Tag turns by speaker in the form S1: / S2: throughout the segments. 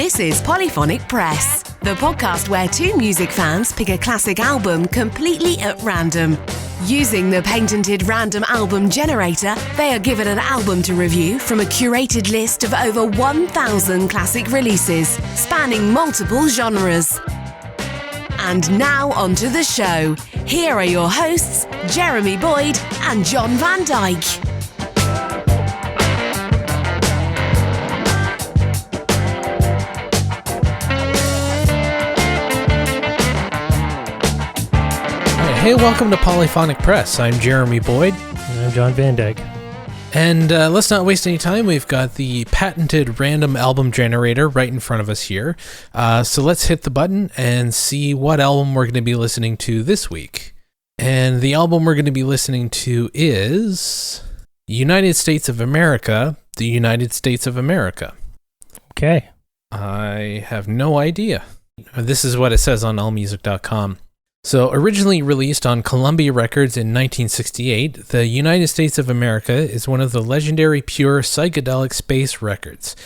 S1: This is Polyphonic Press, the podcast where two music fans pick a classic album completely at random. Using the patented random album generator, they are given an album to review from a curated list of over 1,000 classic releases, spanning multiple genres. And now onto the show. Here are your hosts, Jeremy Boyd and John Van Dyke.
S2: Hey, welcome to Polyphonic Press. I'm Jeremy Boyd.
S3: And I'm John Van Dyke.
S2: And let's not waste any time. We've got the patented random album generator right in front of us here. So let's hit the button and see what album we're going to be listening to this week. And the album we're going to be listening to is United States of America, the United States of America.
S3: Okay.
S2: I have no idea. This is what it says on allmusic.com. So, originally released on Columbia Records in 1968, the United States of America is one of the legendary pure psychedelic space records.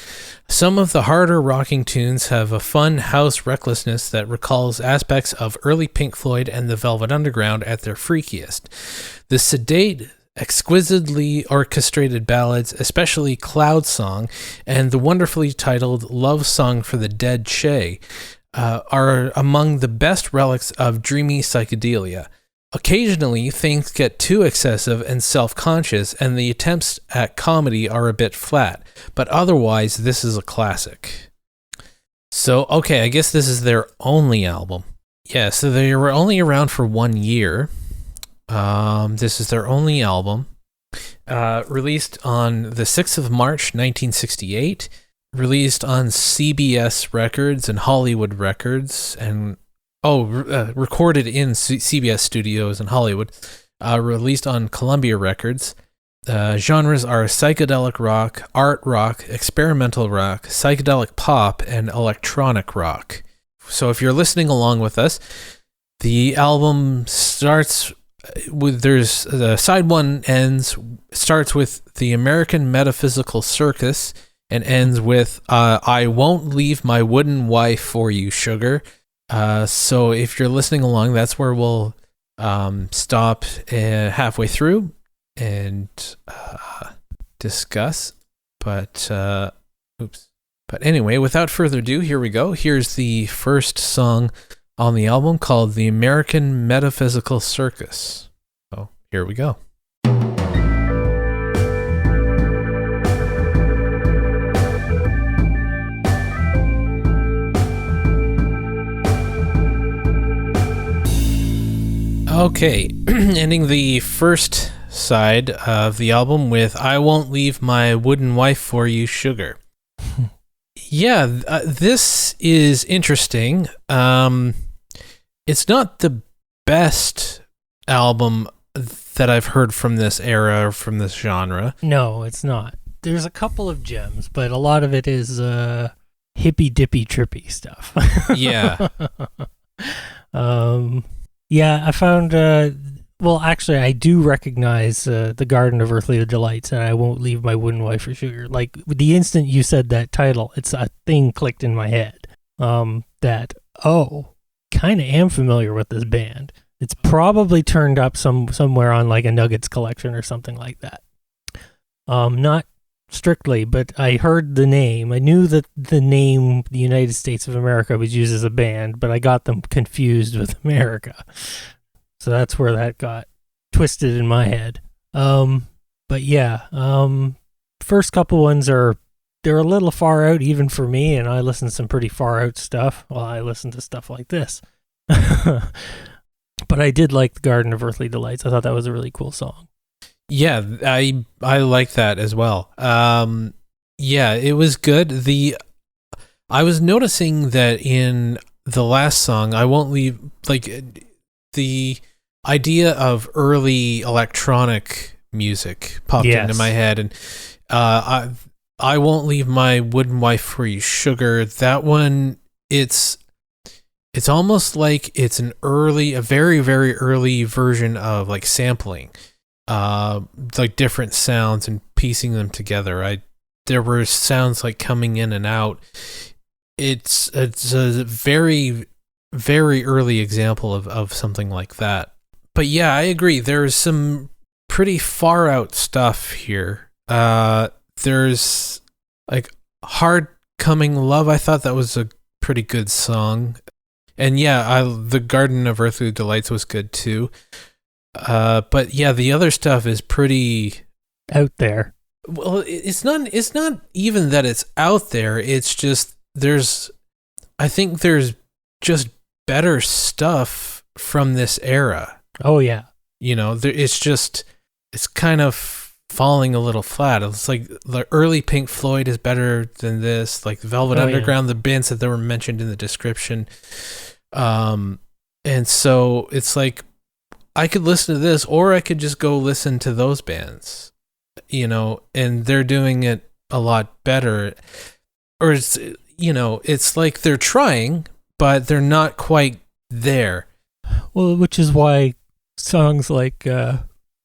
S2: Some of the harder rocking tunes have a fun house recklessness that recalls aspects of early Pink Floyd and the Velvet Underground at their freakiest. The sedate, exquisitely orchestrated ballads, especially Cloud Song and the wonderfully titled Love Song for the Dead Che, are among the best relics of dreamy psychedelia. Occasionally, things get too excessive and self-conscious, and the attempts at comedy are a bit flat, but otherwise, this is a classic. So, okay, I guess this is their only album. Yeah, so they were only around for 1 year. This is their only album. Released on the 6th of March, 1968. Released on CBS Records and Hollywood Records, and recorded in CBS Studios in Hollywood. Released on Columbia Records. Genres are psychedelic rock, art rock, experimental rock, psychedelic pop, and electronic rock. So if you're listening along with us, the album starts with, side one starts with the American Metaphysical Circus, and ends with, I won't leave my wooden wife for you, sugar. So if you're listening along, that's where we'll stop halfway through and discuss. But anyway, without further ado, here we go. Here's the first song on the album called The American Metaphysical Circus. So here we go. Okay, ending the first side of the album with I Won't Leave My Wooden Wife for You, Sugar. Yeah, this is interesting. It's not the best album that I've heard from this era or from this genre.
S3: No, it's not. There's a couple of gems, but a lot of it is hippy-dippy trippy stuff.
S2: Yeah.
S3: Yeah, I found, actually, I do recognize The Garden of Earthly Delights, and I Won't Leave My Wooden Wife for Sugar. Like, the instant you said that title, it's a thing clicked in my head kind of am familiar with this band. It's probably turned up somewhere on, like, a Nuggets collection or something like that. Not strictly, but I heard the name. I knew that the name the United States of America was used as a band, but I got them confused with America. So that's where that got twisted in my head. But yeah, first couple ones they're a little far out even for me, and I listen to some pretty far out stuff. Well, I listen to stuff like this. But I did like The Garden of Earthly Delights. I thought that was a really cool song.
S2: Yeah, I like that as well. Yeah, it was good. I was noticing that in the last song, I won't leave, like, the idea of early electronic music popped into my head, and I won't leave my wooden wife for you, sugar. That one, it's almost like it's a very, very early version of, like, sampling. Like different sounds and piecing them together. There were sounds like coming in and out it's a very, very early example of something like that. But yeah, I agree. There's some pretty far out stuff here. There's like Hard Coming Love. I thought that was a pretty good song. And yeah, the Garden of Earthly Delights was good too. But yeah, the other stuff is pretty
S3: out there.
S2: Well, it's not even that it's out there. It's just I think there's just better stuff from this era.
S3: Oh yeah.
S2: It's kind of falling a little flat. It's like the early Pink Floyd is better than this, like Velvet Underground, the bands that were mentioned in the description. And so it's like, I could listen to this, or I could just go listen to those bands, and they're doing it a lot better. Or it's like they're trying, but they're not quite there.
S3: Well, which is why songs like,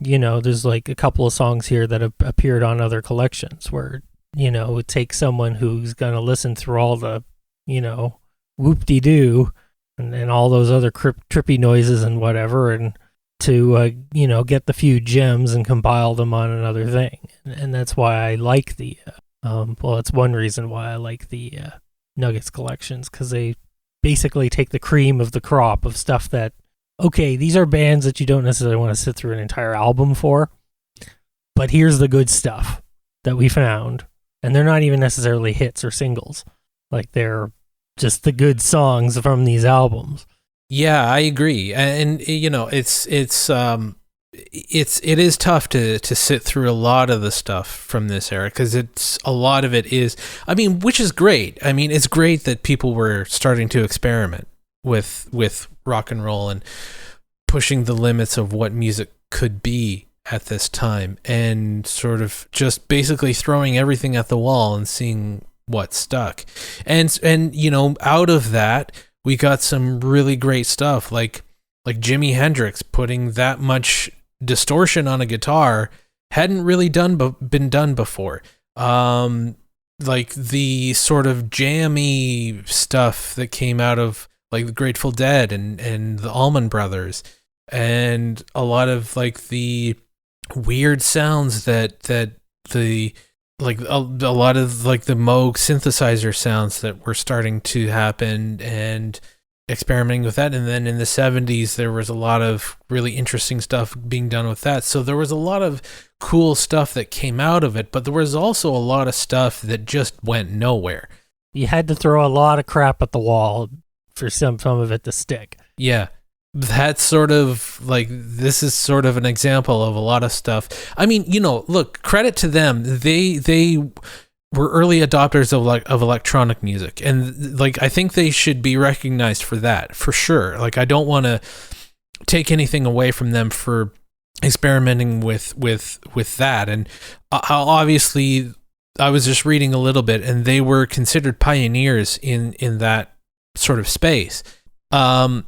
S3: there's like a couple of songs here that have appeared on other collections where, it takes someone who's going to listen through all the, whoop-de-doo and all those other trippy noises and whatever, and to, get the few gems and compile them on another thing. And that's why I like that's one reason why I like the Nuggets collections, because they basically take the cream of the crop of stuff that, okay, these are bands that you don't necessarily want to sit through an entire album for, but here's the good stuff that we found. And they're not even necessarily hits or singles. Like, they're just the good songs from these albums.
S2: Yeah, I agree. And it is tough to sit through a lot of the stuff from this era, because a lot of it is, which is great. It's great that people were starting to experiment with rock and roll and pushing the limits of what music could be at this time, and sort of just basically throwing everything at the wall and seeing what stuck. And out of that, we got some really great stuff, like Jimi Hendrix putting that much distortion on a guitar hadn't really been done before. Like the sort of jammy stuff that came out of like the Grateful Dead and the Allman Brothers, and a lot of like the weird sounds that the like a lot of like the Moog synthesizer sounds that were starting to happen, and experimenting with that. And then in the 70s, there was a lot of really interesting stuff being done with that. So there was a lot of cool stuff that came out of it, but there was also a lot of stuff that just went nowhere.
S3: You had to throw a lot of crap at the wall for some of it to stick.
S2: Yeah. That's sort of like, this is sort of an example of a lot of stuff. Look, credit to them. They were early adopters of electronic music, and like, I think they should be recognized for that, for sure. Like, I don't want to take anything away from them for experimenting with that. And obviously, I was just reading a little bit, and they were considered pioneers in that sort of space. But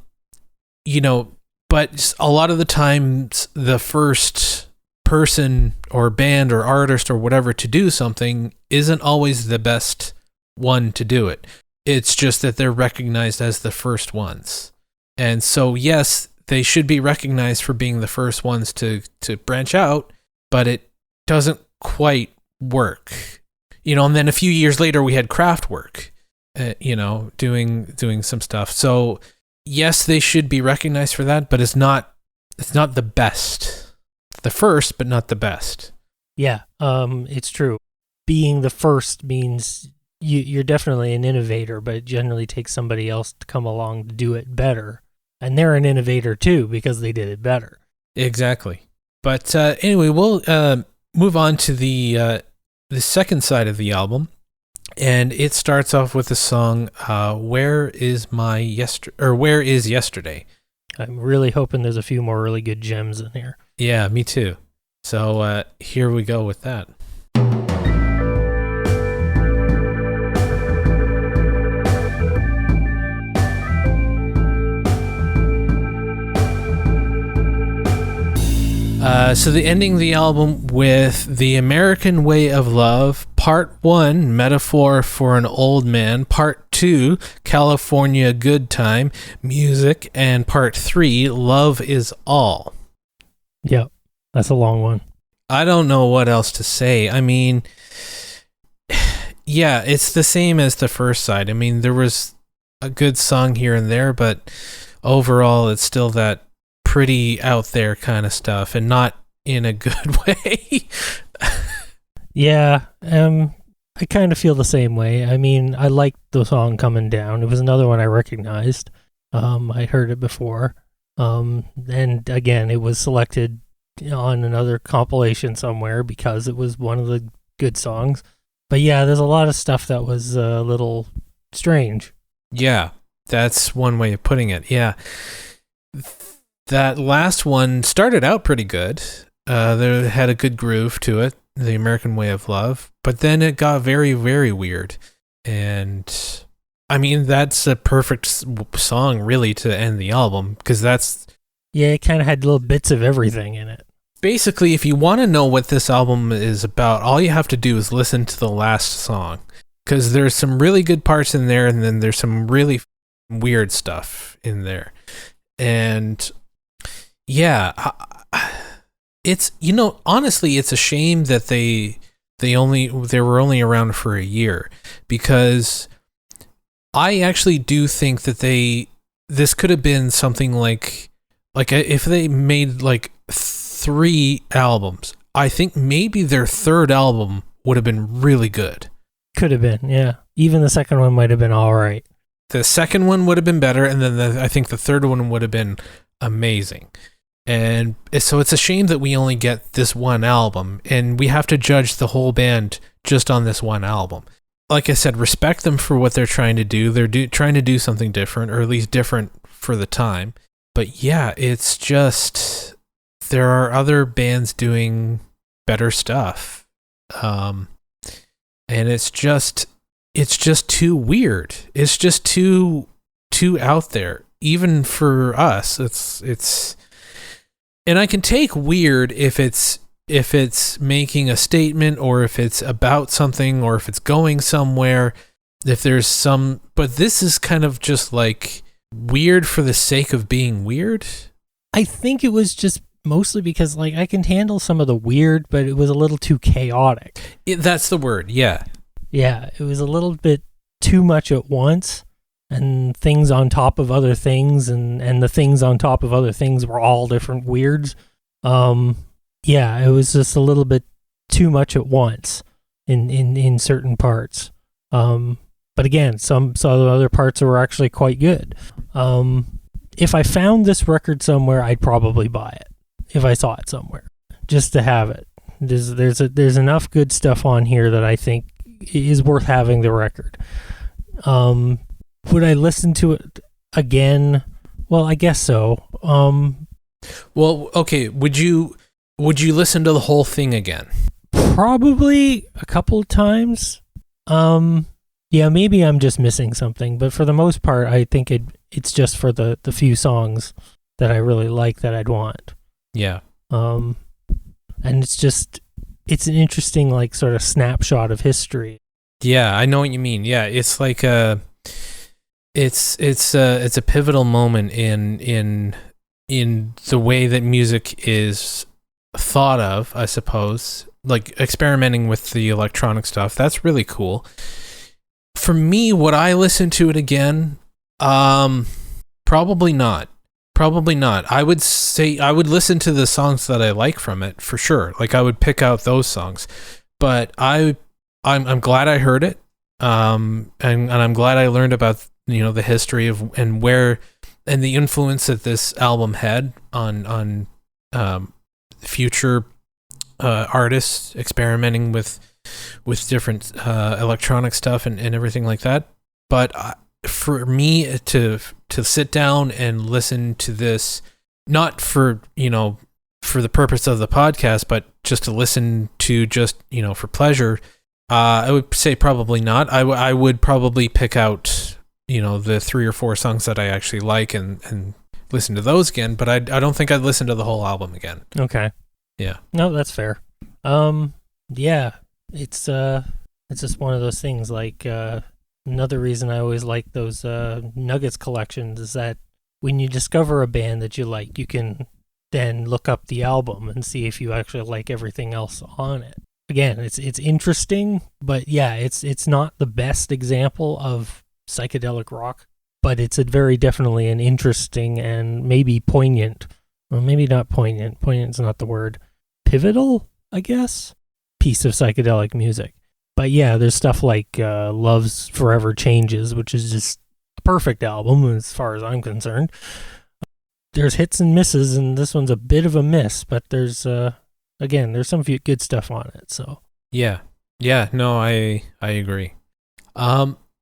S2: a lot of the times, the first person or band or artist or whatever to do something isn't always the best one to do it. It's just that they're recognized as the first ones. And so, yes, they should be recognized for being the first ones to branch out, but it doesn't quite work. And then a few years later, we had Kraftwerk, doing some stuff. So, yes, they should be recognized for that, but it's not the best. The first, but not the best.
S3: Yeah, it's true. Being the first means you're definitely an innovator, but it generally takes somebody else to come along to do it better. And they're an innovator too, because they did it better. Exactly.
S2: But anyway, we'll move on to the second side of the album. And it starts off with the song, Where is Yesterday?
S3: I'm really hoping there's a few more really good gems in here.
S2: Yeah, me too. So here we go with that. So the ending the album with The American Way of Love, Part 1, Metaphor for an Old Man. Part 2, California Good Time, Music. And Part 3, Love is All.
S3: Yep, that's a long one.
S2: I don't know what else to say. I mean, yeah, it's the same as the first side. I mean, there was a good song here and there, but overall it's still that pretty out there kind of stuff, and not in a good way.
S3: Yeah, I kind of feel the same way. I mean, I liked the song Coming Down. It was another one I recognized. I heard it before. And again, it was selected on another compilation somewhere because it was one of the good songs. But yeah, there's a lot of stuff that was a little strange.
S2: Yeah, that's one way of putting it. Yeah. That last one started out pretty good. There had a good groove to it, The American Way of Love, but then it got very, very weird. And I mean, that's a perfect song really to end the album, because that's...
S3: Yeah, it kind of had little bits of everything in it.
S2: Basically, if you want to know what this album is about, all you have to do is listen to the last song, because there's some really good parts in there, and then there's some really weird stuff in there. And yeah, it's, you know, honestly, it's a shame that they were only around for a year, because I actually do think that this could have been something like if they made like 3 albums, I think maybe their third album would have been really good.
S3: Could have been, yeah. Even the second one might have been all right.
S2: The second one would have been better, and then I think the third one would have been amazing. And so it's a shame that we only get this one album, and we have to judge the whole band just on this one album. Like I said, respect them for what they're trying to do. They're trying to do something different, or at least different for the time. But yeah, it's just, there are other bands doing better stuff. And it's just too weird. It's just too out there, even for us. It's and I can take weird if it's making a statement, or if it's about something, or if it's going somewhere, if there's some, but this is kind of just like weird for the sake of being weird.
S3: I think it was just mostly because, like, I can handle some of the weird, but it was a little too chaotic.
S2: That's the word, yeah.
S3: Yeah, it was a little bit too much at once, and things on top of other things, and the things on top of other things were all different weirds. Yeah, it was just a little bit too much at once in certain parts. But again, some other parts were actually quite good. If I found this record somewhere, I'd probably buy it if I saw it somewhere, just to have it. There's enough good stuff on here that I think is worth having the record. Would I listen to it again? Well, I guess so.
S2: Well, okay. Would you listen to the whole thing again?
S3: Probably a couple of times. Yeah, maybe I'm just missing something, but for the most part, I think it's just for the few songs that I really like that I'd want.
S2: Yeah.
S3: And it's an interesting, like, sort of snapshot of history.
S2: Yeah, I know what you mean. Yeah, it's like it's a pivotal moment in the way that music is thought of, I suppose. Like experimenting with the electronic stuff. That's really cool. For me, would I listen to it again? Probably not. I would say I would listen to the songs that I like from it for sure. Like I would pick out those songs. But I'm glad I heard it. And I'm glad I learned about, you know, the history of and the influence that this album had on future artists experimenting with different electronic stuff and everything like that. But for me to sit down and listen to this, not for, you know, for the purpose of the podcast, but just to listen to just, you know, for pleasure, I would say probably not. I would probably pick out, you know, the 3 or 4 songs that I actually like and listen to those again, but I don't think I'd listen to the whole album again.
S3: Okay.
S2: Yeah.
S3: No, that's fair. Yeah, it's It's just one of those things. Like another reason I always like those Nuggets collections is that when you discover a band that you like, you can then look up the album and see if you actually like everything else on it. Again, it's interesting, but yeah, it's not the best example of psychedelic rock, but it's very definitely an interesting and maybe poignant, or maybe not poignant. Poignant's not the word. Pivotal, I guess, piece of psychedelic music. But yeah, there's stuff like Love's Forever Changes, which is just a perfect album as far as I'm concerned. There's hits and misses, and this one's a bit of a miss, but there's there's some good stuff on it. So
S2: yeah, no, I agree.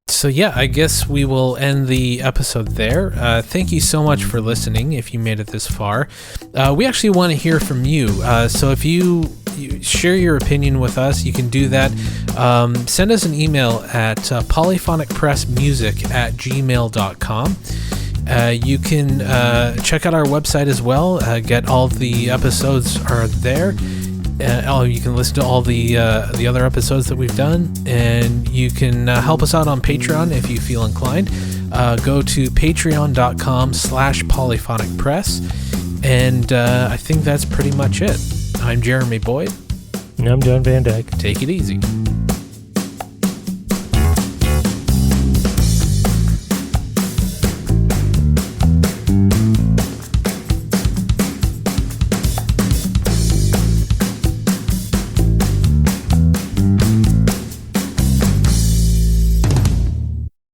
S2: So yeah, I guess we will end the episode there. Thank you so much for listening. If you made it this far, we actually want to hear from you. So if you share your opinion with us, you can do that. Send us an email at polyphonicpressmusic@gmail.com. You can check out our website as well. Get all the episodes are there. You can listen to all the other episodes that we've done, and you can help us out on Patreon if you feel inclined. Go to patreon.com/polyphonicpress, and I think that's pretty much it. I'm Jeremy Boyd.
S3: And I'm John Van Dyke.
S2: Take it easy.